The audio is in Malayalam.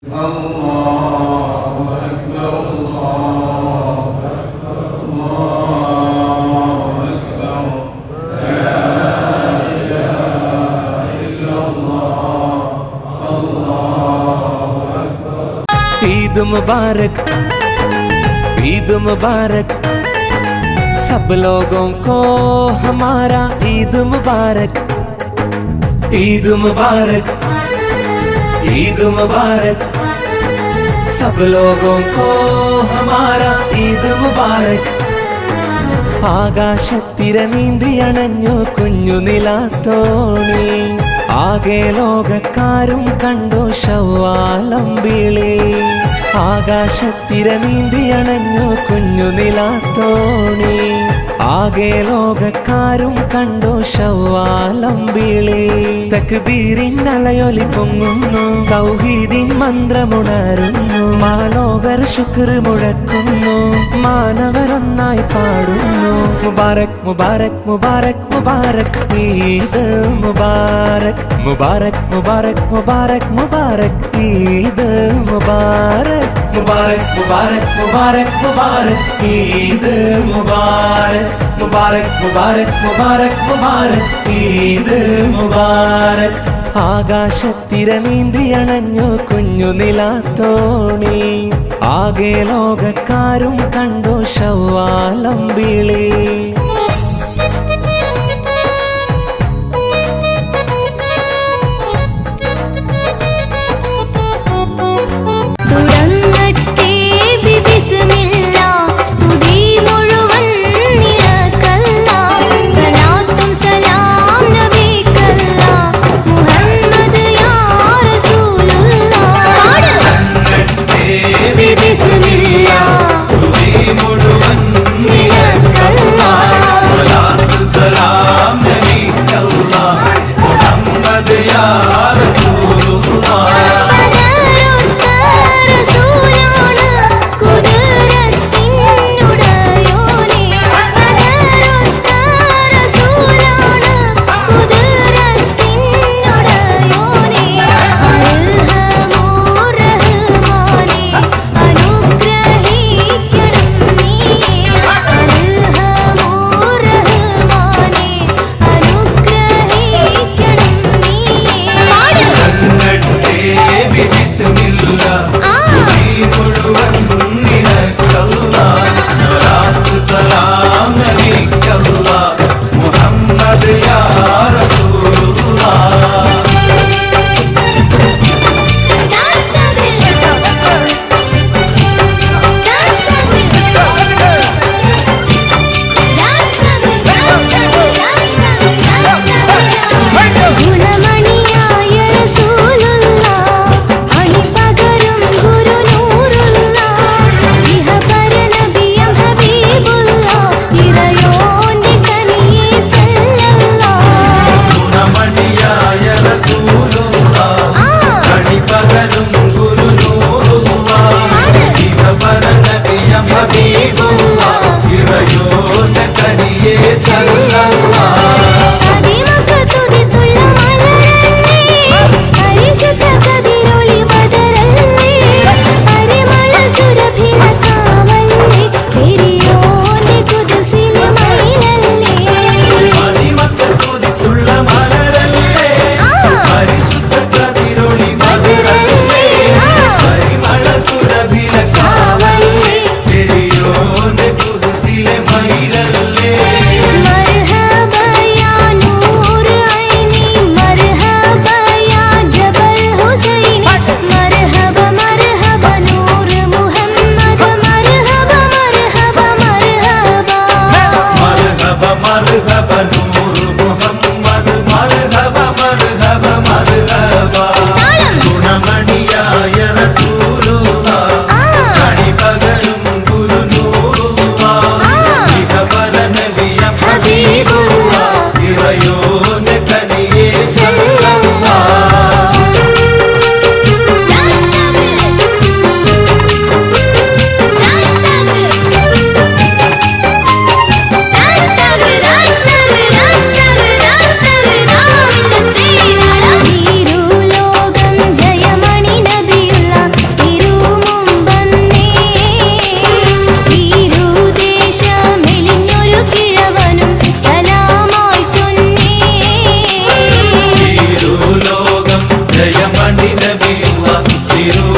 ईद मुबारक, ईद मुबारक, सब लोगों को हमारा ईद मुबारक, ईद मुबारक, ईद मुबारक, सब लोगों को हमारा ईद मुबारक. ആകാശത്തിര നീന്തിയണഞ്ഞു കുഞ്ഞു നിലാത്തോണി, ആകെ ലോകക്കാരും കണ്ടു ശവ്വാലമ്പിളി. ആകാശത്തിര നീന്തിയണഞ്ഞു കുഞ്ഞു നിലാത്തോണി, ആകെ ലോകക്കാരും കണ്ടു ശവ്വാലമ്പിളി. തക്ബീരിൻ അലയൊലി പൊങ്ങുന്നു, തൗഹീദിൻ മന്ത്രമുണരുന്നു, മാലോകർ ശുക്ർ മുഴക്കുന്നു, മാനവരൊന്നായി പാടുന്നു. മുബാരക് മുബാരക് മുബാരക് മുബാരക്, ഈദ് മുബാരക്, മുബാരക് മുബാരക് മുബാരക് മുബാരക്, ഈദ് മുബാരക്, മുബാരക് മുബാരക് മുബാരക് മുബാരക്, ഈദ് മുബാരക്, മുബാരക് മുബാരക് മുബാരക് മുബാരക്, ഈദ് മുബാരക്. ആകാശത്തിര നീന്തിയണഞ്ഞു കുഞ്ഞു നിലാത്തോണി, ആകെ ലോകക്കാരും കണ്ടു ശവ്വാലമ്പിളി. മുഴുവൻ നിനക്കല്ലാ ജയമണി നബിയുള്ള തിരു